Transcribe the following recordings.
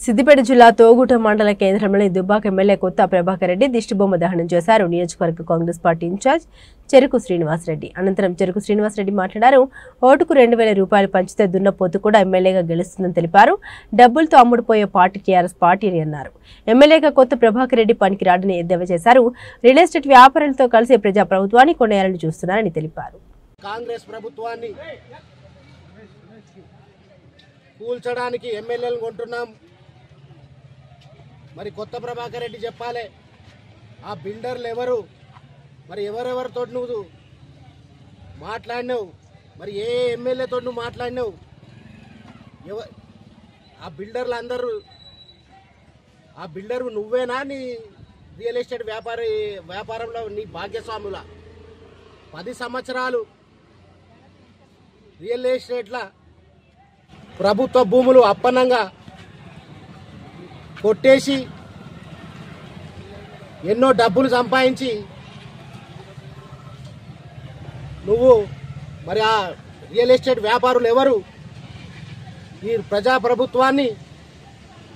సిద్దిపేట జిల్లా తోగుట మండల కేంద్రంలోని దుబ్బాక ఎమ్మెల్యే కొత్త ప్రభాకర్ రెడ్డి దిష్టిబొమ్మ దహనం చేశారు. నియోజకవర్గ కాంగ్రెస్ పార్టీ ఇన్ఛార్జ్ చెరుకు శ్రీనివాసరెడ్డి అనంతరం చెరుకు శ్రీనివాసరెడ్డి మాట్లాడారు. ఓటుకు 2000 రూపాయలు పంచితే దున్నపోతు కూడా ఎమ్మెల్యేగా గెలుస్తుందని తెలిపారు. డబ్బులతో అమ్ముడుపోయే పార్టీ టీఆర్ఎస్ పార్టీ అని అన్నారు. ఎమ్మెల్యేగా కొత్త ప్రభాకర్ రెడ్డి పనికిరాడని ఎద్దేవా చేశారు. రియల్ ఎస్టేట్ వ్యాపారులతో కలిసి ప్రజా ప్రభుత్వాన్ని కొనేయాలని చూస్తున్నారని తెలిపారు. కాంగ్రెస్ ప్రభుత్వాన్ని కూల్చడానికి ఎమ్మెల్యేలను కొంటున్నాం. మరి కొత్త ప్రభాకర్ రెడ్డి చెప్పాలి, ఆ బిల్డర్లు ఎవరు, మరి ఎవరెవరితో నువ్వు మాట్లాడినావు, మరి ఏ ఎమ్మెల్యేతో నువ్వు మాట్లాడినావు, ఆ బిల్డర్లు అందరూ ఆ బిల్డర్ నువ్వేనా? నీ రియల్ ఎస్టేట్ వ్యాపారంలో నీ భాగ్యస్వాముల 10 సంవత్సరాలు రియల్ ఎస్టేట్ల ప్రభుత్వ భూములు అప్పనంగా కొట్టేసి ఎన్నో డబ్బులు సంపాదించి నువ్వు మరి ఆ రియల్ ఎస్టేట్ వ్యాపారులు ఎవరు? ఈ ప్రజా ప్రభుత్వాన్ని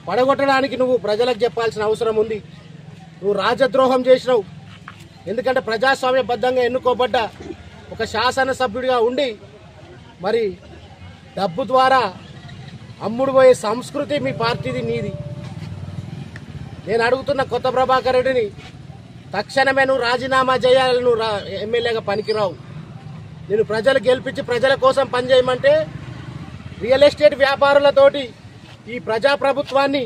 పడగొట్టడానికి నువ్వు ప్రజలకు చెప్పాల్సిన అవసరం ఉంది. నువ్వు రాజద్రోహం చేసినావు. ఎందుకంటే ప్రజాస్వామ్యబద్ధంగా ఎన్నుకోబడ్డ ఒక శాసనసభ్యుడిగా ఉండి మరి డబ్బు ద్వారా అమ్ముడు పోయే సంస్కృతి మీ పార్టీది, నీది. నేను అడుగుతున్న కొత్త ప్రభాకర్ రెడ్డిని తక్షణమే నువ్వు రాజీనామా చేయాలి. నువ్వు ఎమ్మెల్యేగా పనికిరావు. నేను ప్రజలు గెలిపించి ప్రజల కోసం పనిచేయమంటే రియల్ ఎస్టేట్ వ్యాపారులతోటి ఈ ప్రజాప్రభుత్వాన్ని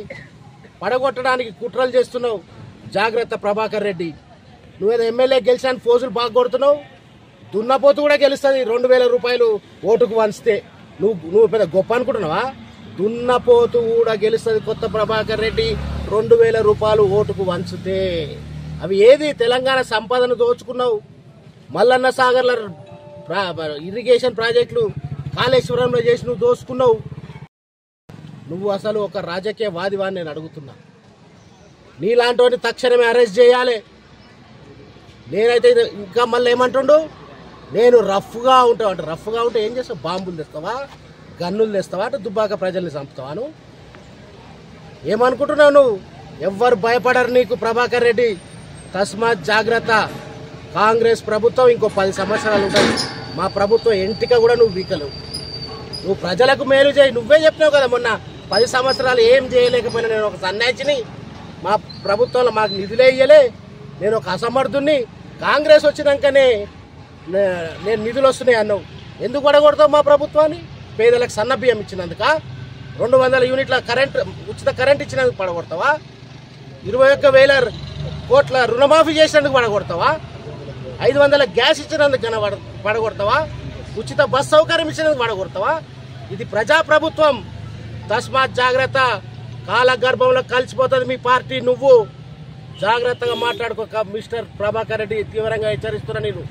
పడగొట్టడానికి కుట్రలు చేస్తున్నావు. జాగ్రత్త ప్రభాకర్ రెడ్డి. నువ్వేదో ఎమ్మెల్యే గెలిచాను ఫోజులు బాగా కొడుతున్నావు. దున్నపోతు కూడా గెలుస్తుంది 2000 రూపాయలు ఓటుకు వంచితే. నువ్వు పెద్ద గొప్ప అనుకుంటున్నావా? దున్నపోతు కూడా గెలుస్తుంది కొత్త ప్రభాకర్ రెడ్డి 2000 రూపాయలు ఓటుకు వంచితే. అవి ఏది? తెలంగాణ సంపదను దోచుకున్నావు. మల్లన్న సాగర్ల ఇరిగేషన్ ప్రాజెక్టులు కాళేశ్వరంలో చేసి నువ్వు దోచుకున్నావు. నువ్వు అసలు ఒక రాజకీయవాదివాన్ని నేను అడుగుతున్నా. నీలాంటి తక్షణమే అరెస్ట్ చేయాలి. నేనైతే ఇంకా మళ్ళీ ఏమంటుండు, నేను రఫ్గా ఉంటావు అంటే రఫ్గా ఉంటే ఏం చేస్తావు? బాంబులు తెస్తావా, గన్నులు తెస్తావా, అంటే దుబ్బాక ప్రజల్ని చంపుతావా? నువ్వు ఏమనుకుంటున్నావు? నువ్వు ఎవ్వరు భయపడరు నీకు ప్రభాకర్ రెడ్డి. తస్మాత్ జాగ్రత్త. కాంగ్రెస్ ప్రభుత్వం ఇంకో 10 సంవత్సరాలు ఉంటుంది. మా ప్రభుత్వం ఎంటిక కూడా నువ్వు వీకలేవు. నువ్వు ప్రజలకు మేలు చేయి. నువ్వే చెప్పినావు కదా మొన్న 10 సంవత్సరాలు ఏం చేయలేకపోయినా నేను ఒక సన్యాసిని, మా ప్రభుత్వంలో మాకు నిధులే ఇయ్యలే, నేను ఒక అసమర్థుని, కాంగ్రెస్ వచ్చినాకనే నేను నిధులు వస్తున్నాయి అన్నావు. ఎందుకు పడగొడతావు మా ప్రభుత్వాన్ని? పేదలకు సన్నబియ్యం ఇచ్చినందుక, 200 యూనిట్ల ఉచిత కరెంట్ ఇచ్చినందుకు పడగొడతావా? 21,000 కోట్ల రుణమాఫీ చేసినందుకు పడగొడతావా? 500 గ్యాస్ ఇచ్చినందుకు పడగొడతావా? ఉచిత బస్ సౌకర్యం ఇచ్చినందుకు పడగొడతావా? ఇది ప్రజాప్రభుత్వం. తస్మాత్ జాగ్రత్త. కాలగర్భంలో కలిసిపోతుంది మీ పార్టీ. నువ్వు జాగ్రత్తగా మాట్లాడుకో మిస్టర్ ప్రభాకర్ రెడ్డి. తీవ్రంగా హెచ్చరిస్తున్నా నేను.